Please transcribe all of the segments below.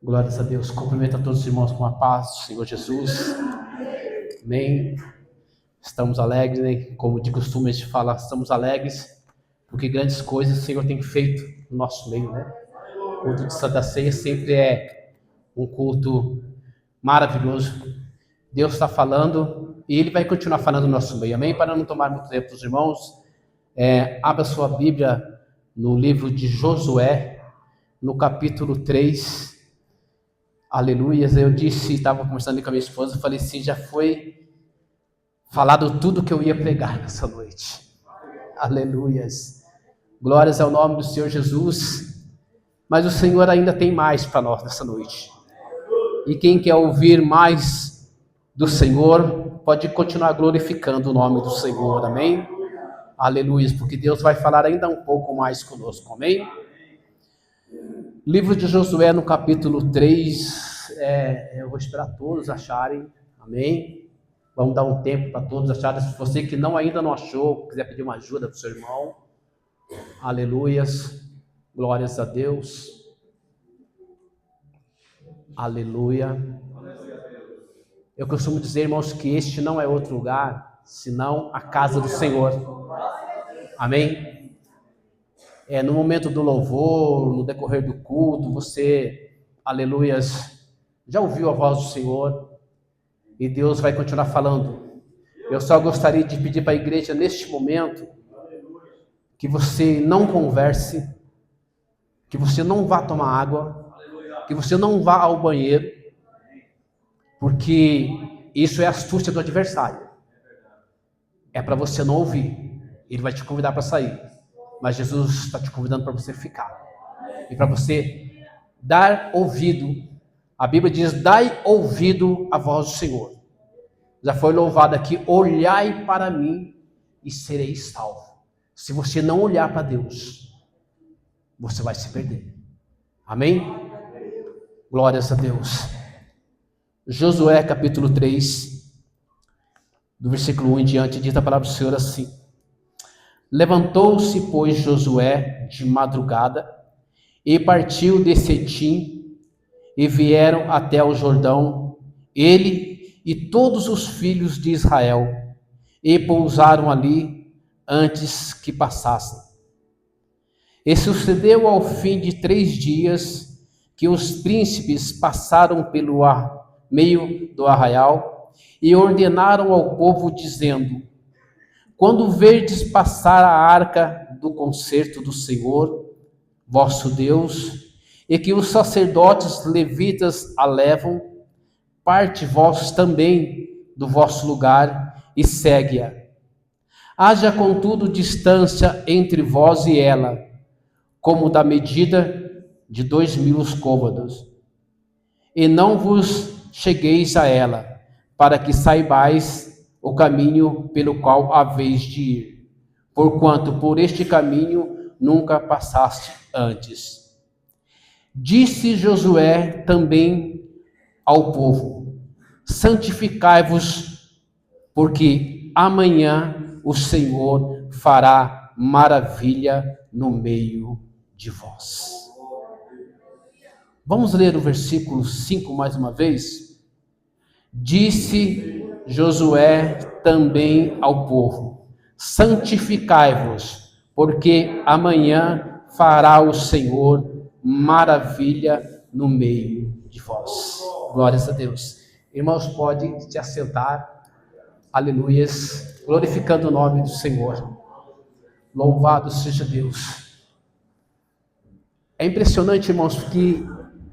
Glórias a Deus. Cumprimento a todos os irmãos com a paz do Senhor Jesus. Amém. Estamos alegres, né? Como de costume a gente fala, estamos alegres, porque grandes coisas o Senhor tem feito no nosso meio, né? O culto de Santa Ceia sempre é um culto maravilhoso. Deus está falando e Ele vai continuar falando no nosso meio. Amém? Para não tomar muito tempo dos irmãos, abra sua Bíblia no livro de Josué, no capítulo 3. Aleluias. Eu disse, estava conversando com a minha esposa, falei assim, já foi falado tudo que eu ia pregar nessa noite. Aleluias. Glórias ao nome do Senhor Jesus. Mas o Senhor ainda tem mais para nós nessa noite. E quem quer ouvir mais do Senhor, pode continuar glorificando o nome do Senhor. Amém? Aleluias. Porque Deus vai falar ainda um pouco mais conosco. Amém? Livro de Josué, no capítulo 3, eu vou esperar todos acharem, amém? Vamos dar um tempo para todos acharem. Se você que ainda não achou, quiser pedir uma ajuda para o seu irmão, aleluias, glórias a Deus, aleluia. Eu costumo dizer, irmãos, que este não é outro lugar, senão a casa do Senhor, amém? No momento do louvor, no decorrer do culto, você, aleluias, já ouviu a voz do Senhor e Deus vai continuar falando. Eu só gostaria de pedir para a igreja neste momento que você não converse, que você não vá tomar água, que você não vá ao banheiro, porque isso é astúcia do adversário. É para você não ouvir. Ele vai te convidar para sair. Mas Jesus está te convidando para você ficar. E para você dar ouvido. A Bíblia diz, dai ouvido à voz do Senhor. Já foi louvado aqui, olhai para mim e sereis salvo. Se você não olhar para Deus, você vai se perder. Amém? Glórias a Deus. Josué capítulo 3, do versículo 1 em diante, diz a palavra do Senhor assim. Levantou-se, pois, Josué de madrugada e partiu de Setim e vieram até o Jordão, ele e todos os filhos de Israel, e pousaram ali antes que passassem. E sucedeu ao fim de 3 dias que os príncipes passaram pelo meio do arraial e ordenaram ao povo, dizendo: quando verdes passar a arca do concerto do Senhor, vosso Deus, e que os sacerdotes levitas a levam, parte vós também do vosso lugar e segue-a. Haja, contudo, distância entre vós e ela, como da medida de 2.000 côvados. E não vos chegueis a ela, para que saibais o caminho pelo qual haveis de ir, porquanto por este caminho nunca passaste antes. Disse Josué também ao povo: santificai-vos, porque amanhã o Senhor fará maravilha no meio de vós. Vamos ler o versículo 5 mais uma vez? Disse Josué também ao povo: santificai-vos, porque amanhã fará o Senhor maravilha no meio de vós. Glórias a Deus. Irmãos, pode se assentar. Aleluias. Glorificando o nome do Senhor. Louvado seja Deus. É impressionante, irmãos, que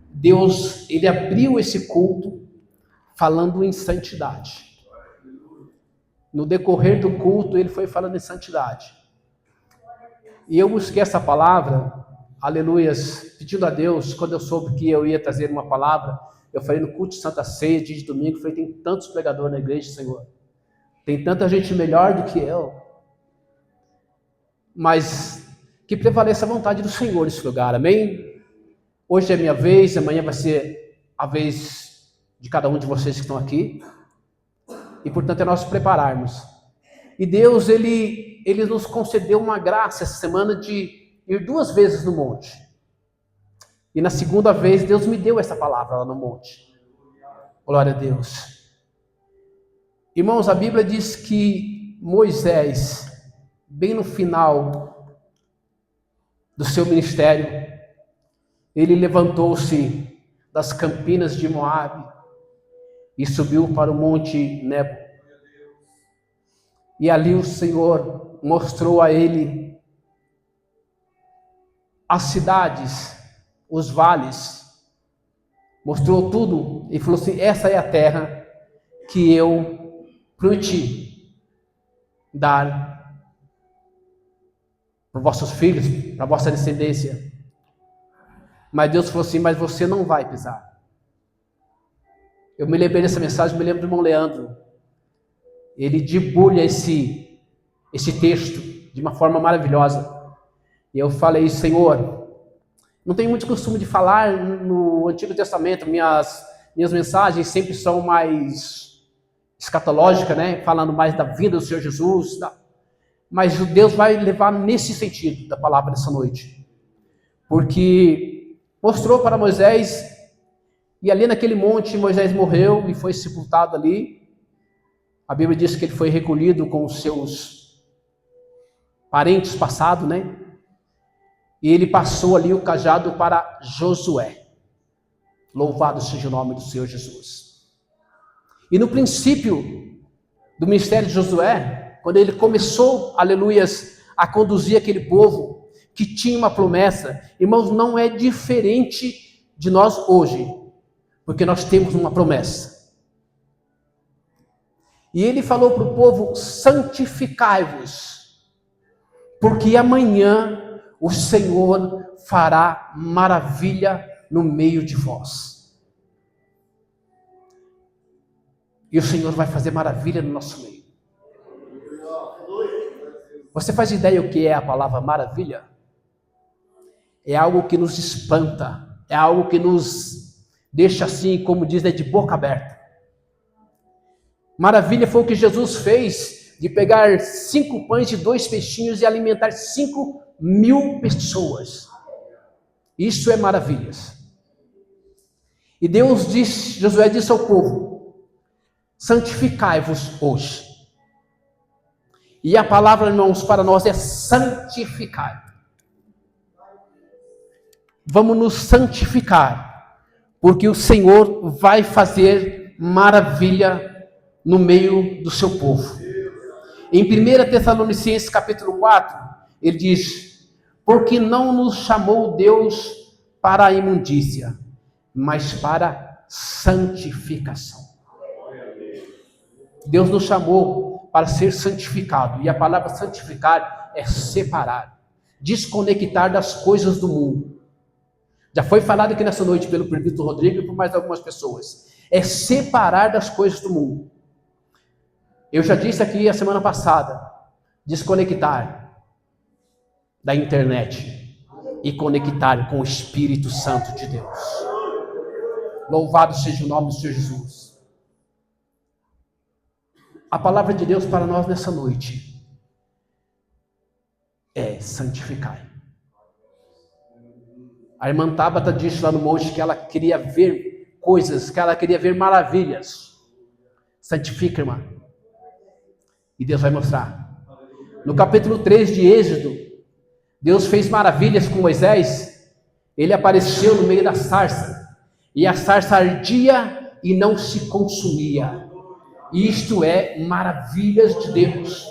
Deus, ele abriu esse culto falando em santidade. No decorrer do culto, ele foi falando em santidade. E eu busquei essa palavra, aleluias, pedindo a Deus, quando eu soube que eu ia trazer uma palavra, eu falei no culto de Santa Ceia, dia de domingo, falei, tem tantos pregadores na igreja, Senhor. Tem tanta gente melhor do que eu. Mas que prevaleça a vontade do Senhor nesse lugar, amém? Hoje é minha vez, amanhã vai ser a vez de cada um de vocês que estão aqui. E, portanto, é nós prepararmos. E Deus, ele nos concedeu uma graça essa semana de ir 2 vezes no monte. E na segunda vez, Deus me deu essa palavra lá no monte. Glória a Deus. Irmãos, a Bíblia diz que Moisés, bem no final do seu ministério, ele levantou-se das campinas de Moabe e subiu para o monte Nebo. E ali o Senhor mostrou a ele as cidades, os vales, mostrou tudo e falou assim: essa é a terra que eu prometi dar para vossos filhos, para vossa descendência. Mas Deus falou assim: mas você não vai pisar. Eu me lembrei dessa mensagem, me lembro do irmão Leandro. Ele debulha esse texto de uma forma maravilhosa. E eu falei: Senhor, não tenho muito costume de falar no Antigo Testamento, minhas mensagens sempre são mais escatológicas, né? Falando mais da vida do Senhor Jesus. Mas Deus vai levar nesse sentido da palavra dessa noite. Porque mostrou para Moisés, e ali naquele monte Moisés morreu e foi sepultado ali. A Bíblia diz que ele foi recolhido com os seus parentes passados, né? E ele passou ali o cajado para Josué. Louvado seja o nome do Senhor Jesus. E no princípio do ministério de Josué, quando ele começou, aleluias, a conduzir aquele povo que tinha uma promessa, irmãos, não é diferente de nós hoje, porque nós temos uma promessa. E ele falou para o povo: santificai-vos, porque amanhã o Senhor fará maravilha no meio de vós. E o Senhor vai fazer maravilha no nosso meio. Você faz ideia o que é a palavra maravilha? É algo que nos espanta, é algo que nos deixa assim, como diz, de boca aberta. Maravilha foi o que Jesus fez, de pegar 5 pães e 2 peixinhos e alimentar 5.000 pessoas. Isso é maravilhas. E Deus disse, Josué disse ao povo: santificai-vos hoje. E a palavra, irmãos, para nós é santificar. Vamos nos santificar, porque o Senhor vai fazer maravilha no meio do seu povo. Em 1 Tessalonicenses capítulo 4, ele diz: porque não nos chamou Deus para a imundícia, mas para santificação. Deus nos chamou para ser santificado, e a palavra santificar é separar, desconectar das coisas do mundo. Já foi falado aqui nessa noite pelo prefeito Rodrigo e por mais algumas pessoas. É separar das coisas do mundo. Eu já disse aqui a semana passada, desconectar da internet e conectar com o Espírito Santo de Deus. Louvado seja o nome do Senhor Jesus. A palavra de Deus para nós nessa noite é santificar. A irmã Tabata disse lá no monte que ela queria ver coisas, que ela queria ver maravilhas. Santifica, irmã. E Deus vai mostrar. No capítulo 3 de Êxodo, Deus fez maravilhas com Moisés. Ele apareceu no meio da sarça, e a sarça ardia e não se consumia. Isto é maravilhas de Deus.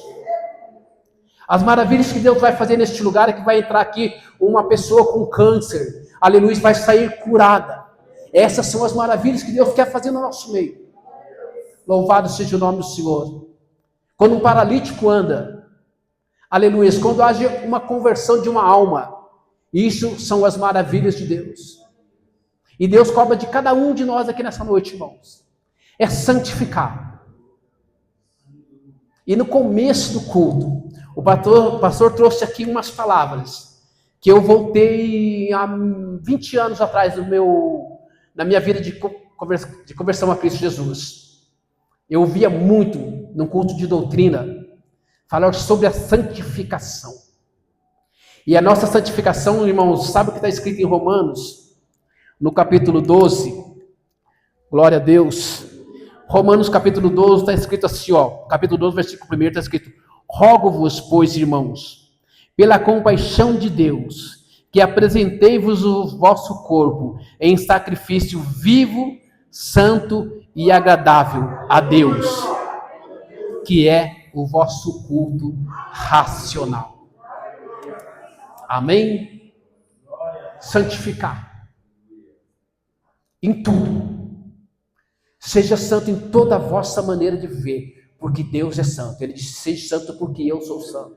As maravilhas que Deus vai fazer neste lugar é que vai entrar aqui uma pessoa com câncer, aleluia, vai sair curada. Essas são as maravilhas que Deus quer fazer no nosso meio. Louvado seja o nome do Senhor. Quando um paralítico anda, aleluia, quando há uma conversão de uma alma, isso são as maravilhas de Deus. E Deus cobra de cada um de nós aqui nessa noite, irmãos, é santificar. E no começo do culto, o pastor trouxe aqui umas palavras que eu voltei há 20 anos atrás na minha vida de conversão a Cristo Jesus. Eu ouvia muito no culto de doutrina falar sobre a santificação. E a nossa santificação, irmãos, sabe o que está escrito em Romanos? no capítulo 12, glória a Deus. Romanos capítulo 12 está escrito assim, capítulo 12, versículo 1 está escrito: rogo-vos, pois, irmãos, pela compaixão de Deus, que apresentei-vos o vosso corpo em sacrifício vivo, santo e agradável a Deus, que é o vosso culto racional. Amém? Santificar em tudo. Seja santo em toda a vossa maneira de viver, porque Deus é santo. Ele diz: seja santo porque eu sou santo.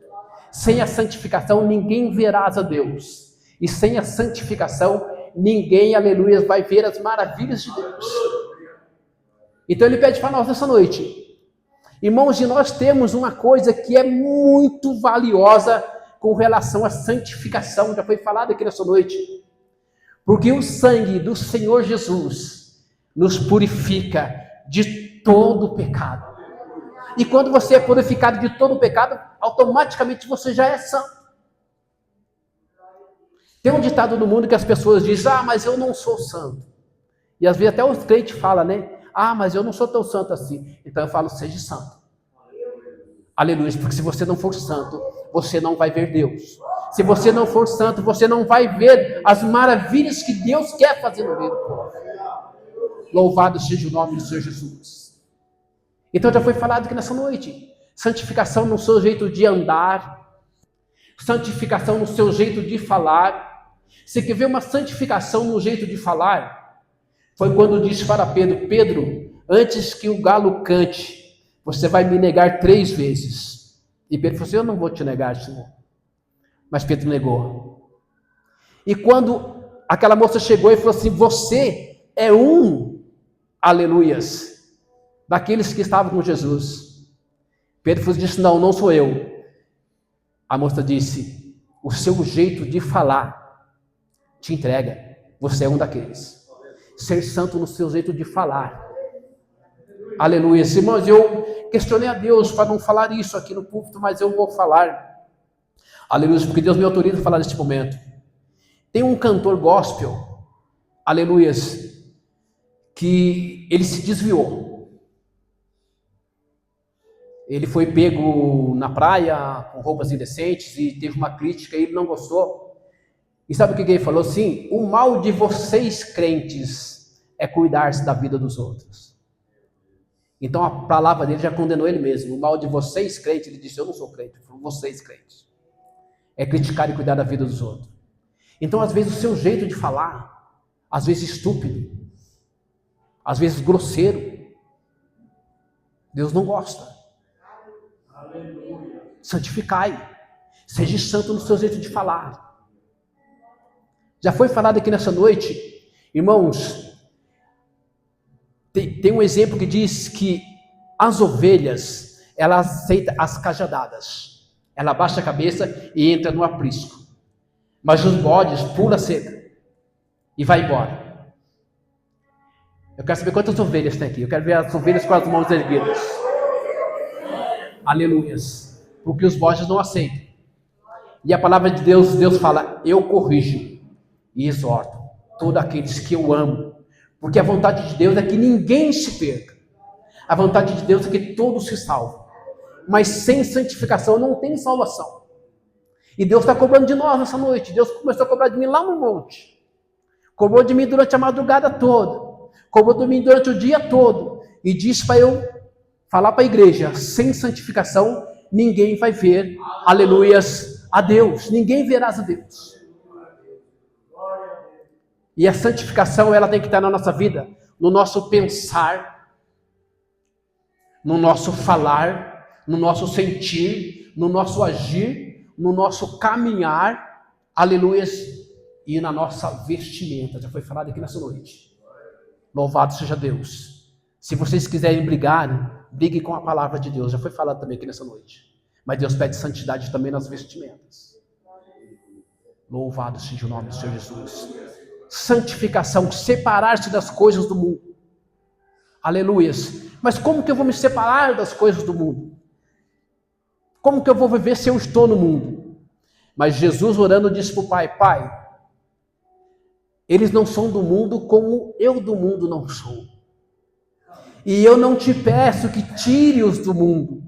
Sem a santificação ninguém verás a Deus. E sem a santificação ninguém, aleluia, vai ver as maravilhas de Deus. Então ele pede para nós nessa noite, irmãos, e nós temos uma coisa que é muito valiosa com relação à santificação, já foi falado aqui nessa noite, porque o sangue do Senhor Jesus nos purifica de todo pecado. E quando você é purificado de todo pecado, automaticamente você já é santo. Tem um ditado no mundo que as pessoas dizem: mas eu não sou santo. E às vezes até os crentes falam, né? Mas eu não sou tão santo assim. Então eu falo: seja santo. Aleluia, porque se você não for santo, você não vai ver Deus. Se você não for santo, você não vai ver as maravilhas que Deus quer fazer no meio do povo. Louvado seja o nome do Senhor Jesus. Então já foi falado aqui nessa noite: santificação no seu jeito de andar, santificação no seu jeito de falar. Você quer ver uma santificação no jeito de falar? Foi quando disse para Pedro: Pedro, antes que o galo cante, você vai me negar 3 vezes. E Pedro falou assim: eu não vou te negar, Senhor. Mas Pedro negou. E quando aquela moça chegou e falou assim: você é um, aleluias, daqueles que estavam com Jesus. Pedro disse: não, não sou eu. A moça disse: o seu jeito de falar te entrega, você é um daqueles. Ser santo no seu jeito de falar. Aleluia. Irmãos, eu questionei a Deus para não falar isso aqui no púlpito, mas eu vou falar. Aleluia, porque Deus me autoriza a falar neste momento. Tem um cantor gospel, aleluia, que ele se desviou. Ele foi pego na praia com roupas indecentes e teve uma crítica e ele não gostou. E sabe o que ele falou? Sim, o mal de vocês crentes é cuidar-se da vida dos outros. Então a palavra dele já condenou ele mesmo. O mal de vocês crentes, ele disse: eu não sou crente, eu sou vocês crentes. É criticar e cuidar da vida dos outros. Então às vezes o seu jeito de falar, às vezes estúpido, às vezes grosseiro, Deus não gosta. Santificai, seja santo no seu jeito de falar. Já foi falado aqui nessa noite, irmãos, tem um exemplo que diz que as ovelhas, elas aceitam as cajadadas, ela abaixa a cabeça e entra no aprisco, mas os bodes pula a cerca e vai embora. Eu quero saber quantas ovelhas tem aqui. Eu quero ver as ovelhas com as mãos erguidas. Aleluias, porque os bodes não aceitam. E a palavra de Deus, Deus fala: eu corrijo e exorto todos aqueles que eu amo, porque a vontade de Deus é que ninguém se perca. A vontade de Deus é que todos se salvem, mas sem santificação não tem salvação. E Deus está cobrando de nós nessa noite. Deus começou a cobrar de mim lá no monte, cobrou de mim durante a madrugada toda, cobrou de mim durante o dia todo, e disse para eu falar para a igreja: sem santificação ninguém vai ver, aleluias, a Deus, ninguém verá a Deus. E a santificação, ela tem que estar na nossa vida, no nosso pensar, no nosso falar, no nosso sentir, no nosso agir, no nosso caminhar, aleluias, e na nossa vestimenta. Já foi falado aqui nessa noite. Louvado seja Deus. Se vocês quiserem brigar, briguem com a palavra de Deus. Já foi falado também aqui nessa noite. Mas Deus pede santidade também nas vestimentas. Louvado seja o nome do Senhor Jesus. Santificação, separar-se das coisas do mundo. Aleluias. Mas como que eu vou me separar das coisas do mundo? Como que eu vou viver se eu estou no mundo? Mas Jesus orando disse para o Pai: Pai, Eles não são do mundo como eu do mundo não sou. E eu não te peço que tire-os do mundo,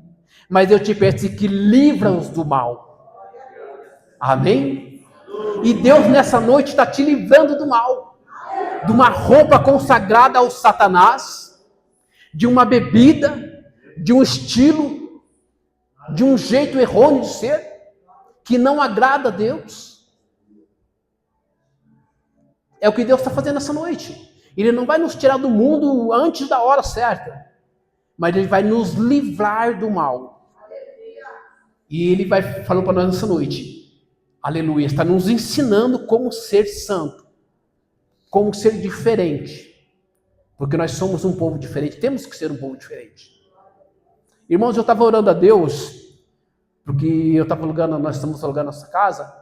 mas eu te peço que livra-os do mal. Amém? E Deus nessa noite está te livrando do mal. De uma roupa consagrada ao Satanás, de uma bebida, de um estilo, de um jeito errôneo de ser, que não agrada a Deus. É o que Deus está fazendo essa noite. Ele não vai nos tirar do mundo antes da hora certa, mas Ele vai nos livrar do mal. E Ele falou para nós nessa noite, aleluia, está nos ensinando como ser santo, como ser diferente, porque nós somos um povo diferente, temos que ser um povo diferente. Irmãos, eu estava orando a Deus, porque nós estamos alugando nossa casa,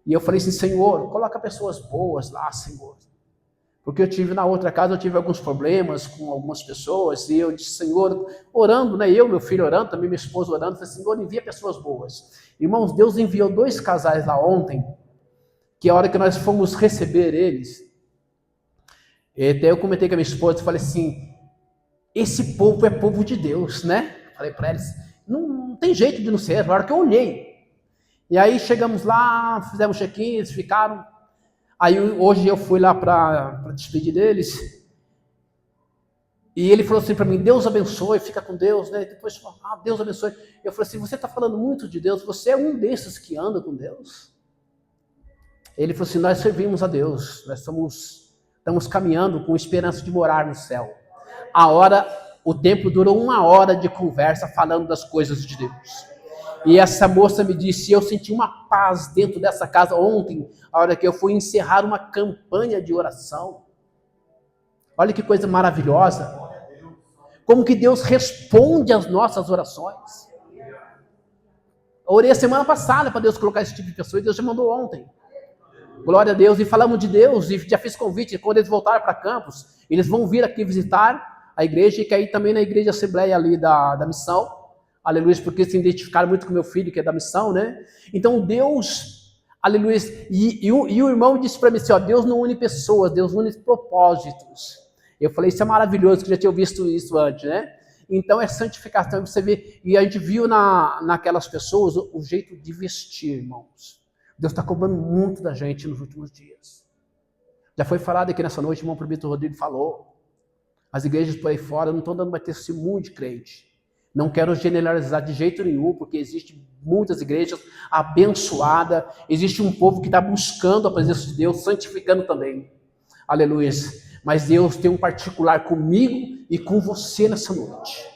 e eu falei assim, Senhor, coloca pessoas boas lá, Senhor. Porque na outra casa eu tive alguns problemas com algumas pessoas, e eu disse, Senhor, orando, né? Eu, meu filho orando, também minha esposa orando, falei, Senhor, envia pessoas boas. Irmãos, Deus enviou 2 casais lá ontem, que a hora que nós fomos receber eles, até eu comentei com a minha esposa, falei assim, esse povo é povo de Deus, né? Falei para eles, não tem jeito de não ser, na hora que eu olhei. E aí chegamos lá, fizemos check-in, eles ficaram. Aí hoje eu fui lá para despedir deles. E ele falou assim para mim, Deus abençoe, fica com Deus, né? E depois falou, Deus abençoe. Eu falei assim, você está falando muito de Deus, você é um desses que anda com Deus? Ele falou assim, nós servimos a Deus, nós estamos caminhando com esperança de morar no céu. O tempo durou 1 hora de conversa falando das coisas de Deus. E essa moça me disse, eu senti uma paz dentro dessa casa ontem, a hora que eu fui encerrar uma campanha de oração. Olha que coisa maravilhosa. Como que Deus responde às nossas orações. Eu orei a semana passada para Deus colocar esse tipo de pessoa, e Deus já mandou ontem. Glória a Deus, e falamos de Deus, e já fiz convite, quando eles voltarem para Campos, eles vão vir aqui visitar a igreja, e cair também na igreja Assembleia ali da missão. Aleluia, porque se identificaram muito com meu filho, que é da missão, né? Então Deus, aleluia, e o irmão disse para mim assim, Deus não une pessoas, Deus une propósitos. Eu falei, isso é maravilhoso, que já tinha visto isso antes, né? Então é santificação, você vê, e a gente viu naquelas pessoas o jeito de vestir, irmãos. Deus está cobrando muito da gente nos últimos dias. Já foi falado aqui nessa noite, o irmão Pribito Rodrigo falou, as igrejas por aí fora não estão dando mais testemunho de crente. Não quero generalizar de jeito nenhum, porque existem muitas igrejas abençoadas, existe um povo que está buscando a presença de Deus, santificando também. Aleluia. Mas Deus tem um particular comigo e com você nessa noite.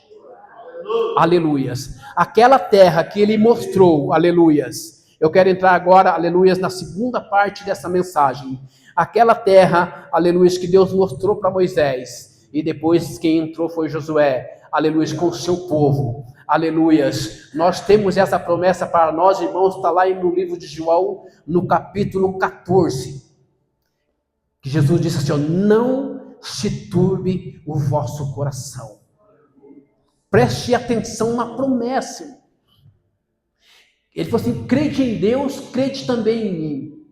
Aleluias. Aquela terra que Ele mostrou, aleluias. Eu quero entrar agora, aleluias, na segunda parte dessa mensagem. Aquela terra, aleluias, que Deus mostrou para Moisés. E depois quem entrou foi Josué. Aleluia, com o seu povo, aleluias, nós temos essa promessa para nós, irmãos, está lá no livro de João, no capítulo 14, que Jesus disse assim, não se turbe o vosso coração, preste atenção na promessa, ele falou assim, crede em Deus, crede também em mim,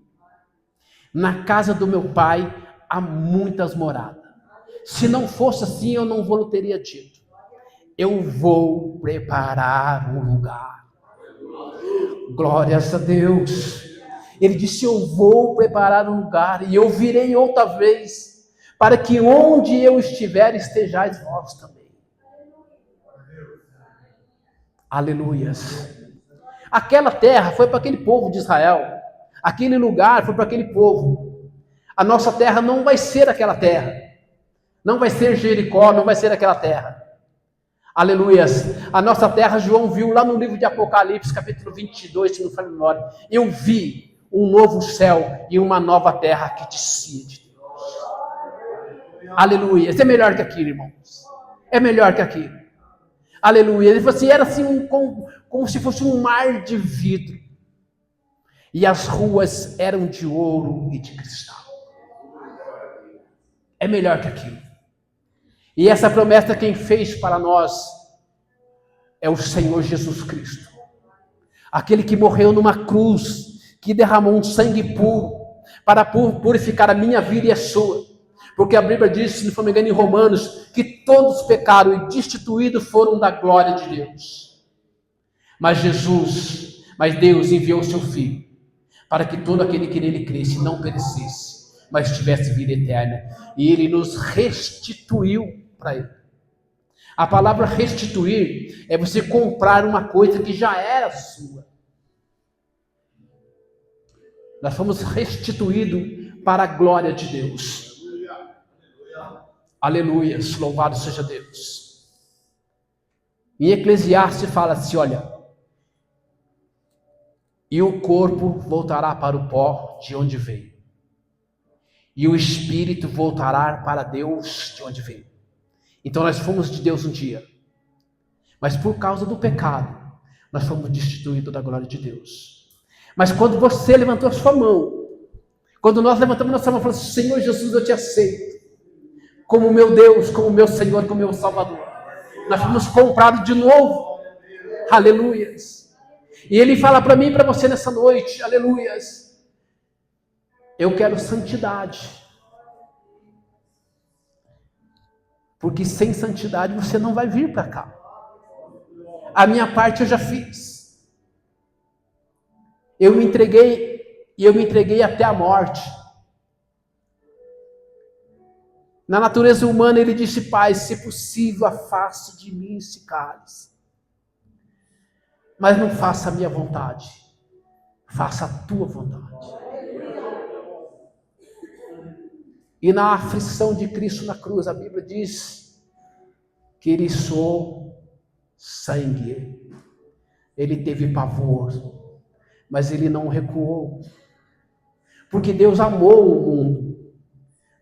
na casa do meu pai há muitas moradas, se não fosse assim eu não vou teria dito, eu vou preparar um lugar. Glórias a Deus. Ele disse, eu vou preparar um lugar, e eu virei outra vez, para que onde eu estiver, estejais vós também. Aleluias. Aquela terra foi para aquele povo de Israel. Aquele lugar foi para aquele povo. A nossa terra não vai ser aquela terra. Não vai ser Jericó, não vai ser aquela terra. Aleluias, a nossa terra, João viu lá no livro de Apocalipse, capítulo 22, se não falha a memória, eu vi um novo céu e uma nova terra que descia de Deus. Aleluias, é melhor que aquilo, irmãos, é melhor que aquilo. Aleluia, ele falou assim, era assim como se fosse um mar de vidro, e as ruas eram de ouro e de cristal. É melhor que aquilo. E essa promessa quem fez para nós é o Senhor Jesus Cristo. Aquele que morreu numa cruz, que derramou um sangue puro, para purificar a minha vida e a sua. Porque a Bíblia diz, se não for me engano, em Romanos, que todos pecaram e destituídos foram da glória de Deus. Mas Deus enviou o seu Filho, para que todo aquele que nele cresce não perecesse, mas tivesse vida eterna. E ele nos restituiu para ele. A palavra restituir é você comprar uma coisa que já era sua. Nós fomos restituídos para a glória de Deus. Aleluia, louvado seja Deus. Em Eclesiastes fala assim, olha, e o corpo voltará para o pó de onde veio, e o espírito voltará para Deus de onde veio. Então nós fomos de Deus um dia, mas por causa do pecado, nós fomos destituídos da glória de Deus. Mas quando você levantou a sua mão, quando nós levantamos nossa mão e falamos, Senhor Jesus, eu te aceito, como meu Deus, como meu Senhor, como meu Salvador, nós fomos comprados de novo, aleluias. E ele fala para mim e para você nessa noite, aleluias, eu quero santidade, porque sem santidade você não vai vir para cá. A minha parte eu já fiz, eu me entreguei até a morte. Na natureza humana ele disse, Pai, se possível afaste de mim esse cálice, mas não faça a minha vontade, faça a tua vontade. E na aflição de Cristo na cruz, a Bíblia diz que ele suou sangue, ele teve pavor, mas ele não recuou, porque Deus amou o mundo,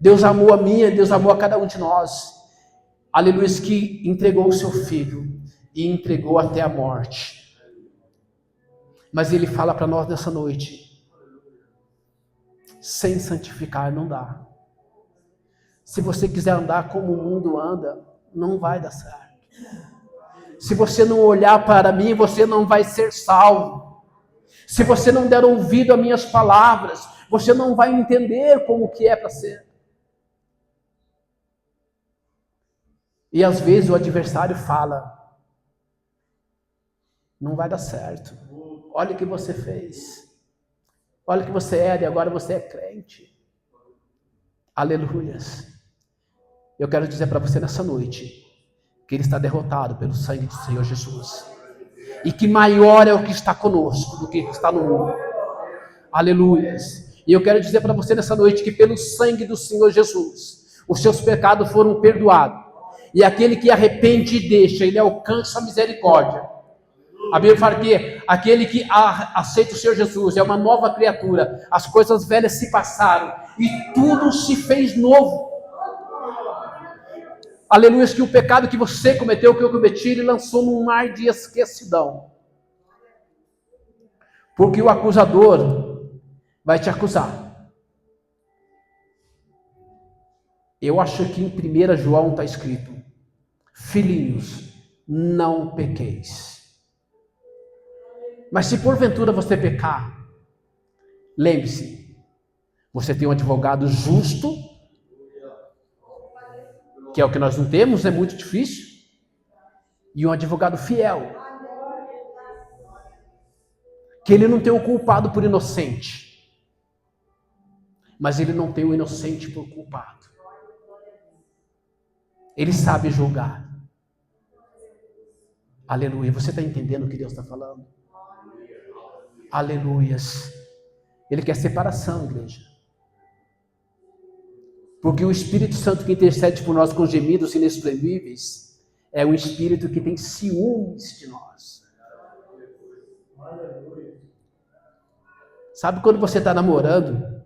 Deus amou a mim, Deus amou a cada um de nós, aleluia, que entregou o seu Filho e entregou até a morte. Mas ele fala para nós nessa noite, sem santificar não dá. Se você quiser andar como o mundo anda, não vai dar certo. Se você não olhar para mim, você não vai ser salvo. Se você não der ouvido às minhas palavras, você não vai entender como que é para ser. E às vezes o adversário fala, não vai dar certo. Olha o que você fez. Olha o que você era e agora você é crente. Aleluias. Eu quero dizer para você nessa noite que ele está derrotado pelo sangue do Senhor Jesus. E que maior é o que está conosco do que está no mundo. Aleluias. E eu quero dizer para você nessa noite que pelo sangue do Senhor Jesus, os seus pecados foram perdoados. E aquele que arrepende e deixa, ele alcança a misericórdia. A Bíblia fala que aquele que aceita o Senhor Jesus é uma nova criatura. As coisas velhas se passaram e tudo se fez novo. Aleluia, que o pecado que você cometeu, que eu cometi, ele lançou num mar de esquecidão. Porque o acusador vai te acusar. Eu acho que em 1 João está escrito, filhinhos, não pequeis. Mas se porventura você pecar, lembre-se, você tem um advogado justo, que é o que nós não temos, é muito difícil, e um advogado fiel, que ele não tem o culpado por inocente, mas ele não tem o inocente por culpado. Ele sabe julgar. Aleluia, você está entendendo o que Deus está falando? Aleluias. Ele quer separação, igreja. Porque o Espírito Santo que intercede por nós com gemidos inexprimíveis é um Espírito que tem ciúmes de nós. Sabe quando você está namorando,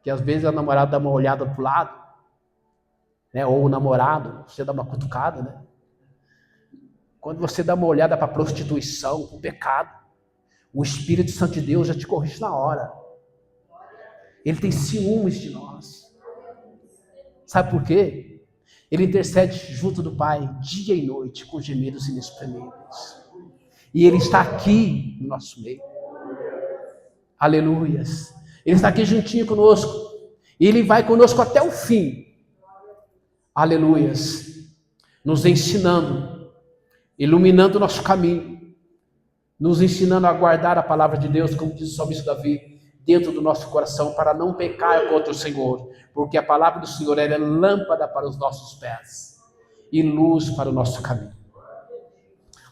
que às vezes a namorada dá uma olhada pro lado, né? Ou o namorado, você dá uma cutucada, né? Quando você dá uma olhada para a prostituição, para o pecado, o Espírito Santo de Deus já te corrige na hora. Ele tem ciúmes de nós. Sabe por quê? Ele intercede junto do Pai, dia e noite, com gemidos inexprimíveis. E Ele está aqui no nosso meio. Aleluias. Ele está aqui juntinho conosco. E Ele vai conosco até o fim. Aleluias. Nos ensinando, iluminando o nosso caminho, nos ensinando a guardar a palavra de Deus, como diz o salmista Davi, dentro do nosso coração, para não pecar contra o Senhor, porque a palavra do Senhor é lâmpada para os nossos pés e luz para o nosso caminho.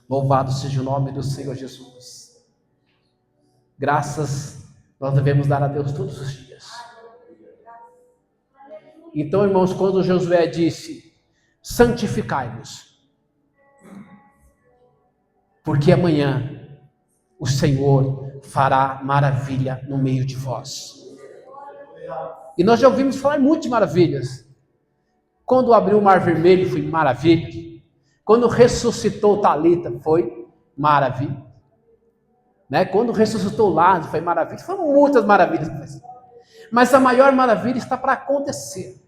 Louvado seja o nome do Senhor Jesus. Graças nós devemos dar a Deus todos os dias. Então, irmãos, quando Josué disse, santificai-vos, porque amanhã o Senhor fará maravilha no meio de vós. E nós já ouvimos falar muito de maravilhas. Quando abriu o mar vermelho foi maravilha. Quando ressuscitou Talita foi maravilha. Né? Quando ressuscitou Lázaro foi maravilha. Foram muitas maravilhas. Mas a maior maravilha está para acontecer.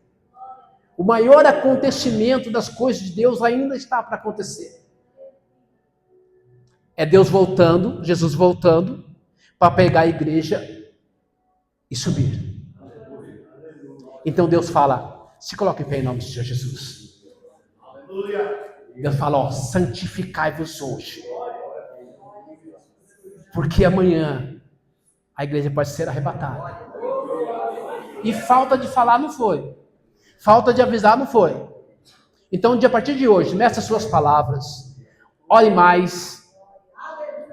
O maior acontecimento das coisas de Deus ainda está para acontecer. É Deus voltando, Jesus voltando, para pegar a igreja e subir. Então Deus fala, se coloque em pé em nome de Jesus. Deus fala, ó, santificai-vos hoje. Porque amanhã a igreja pode ser arrebatada. E falta de falar não foi. Falta de avisar não foi. Então, a partir de hoje, nessas suas palavras, ore mais,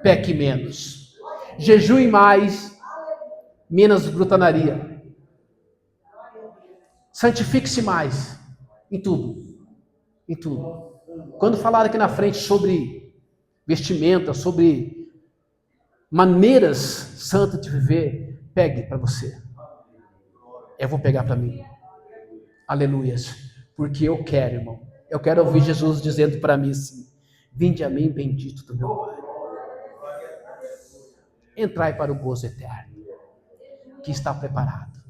peque menos. Jejue mais, menos glutanaria. Santifique-se mais, em tudo. Em tudo. Quando falar aqui na frente sobre vestimenta, sobre maneiras santas de viver, pegue para você. Eu vou pegar para mim. Aleluias. Porque eu quero, irmão. Eu quero ouvir Jesus dizendo para mim assim, vinde a mim, bendito do meu Pai. Entrai para o gozo eterno, que está preparado.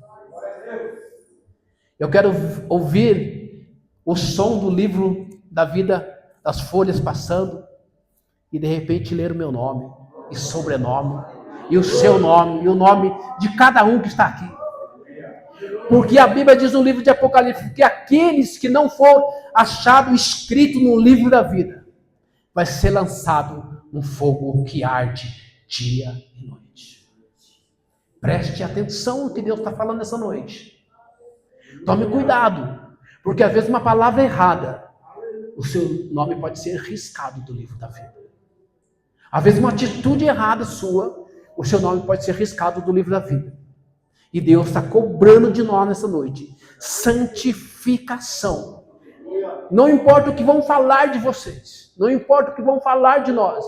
Eu quero ouvir o som do livro da vida, das folhas passando, e de repente ler o meu nome, e sobrenome, e o seu nome, e o nome de cada um que está aqui. Porque a Bíblia diz no livro de Apocalipse que aqueles que não for achado escrito no livro da vida, vai ser lançado no fogo que arde dia e noite. Preste atenção no que Deus está falando nessa noite. Tome cuidado, porque às vezes uma palavra errada, o seu nome pode ser riscado do livro da vida. Às vezes uma atitude errada sua, o seu nome pode ser riscado do livro da vida. E Deus está cobrando de nós nessa noite santificação. Não importa o que vão falar de vocês, não importa o que vão falar de nós.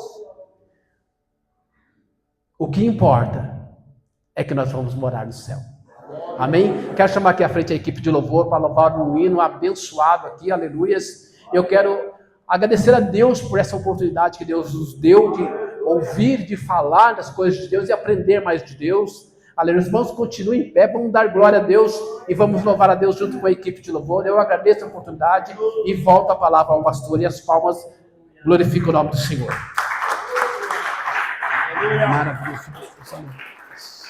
O que importa é que nós vamos morar no céu. Amém? Quero chamar aqui à frente a equipe de louvor para louvar um hino abençoado aqui, aleluias. Eu quero agradecer a Deus por essa oportunidade que Deus nos deu de ouvir, de falar das coisas de Deus e aprender mais de Deus. Aleluia. Irmãos, continuem em pé, vamos dar glória a Deus e vamos louvar a Deus junto com a equipe de louvor. Eu agradeço a oportunidade e volto a palavra ao pastor e as palmas glorificam o nome do Senhor. Maravilha.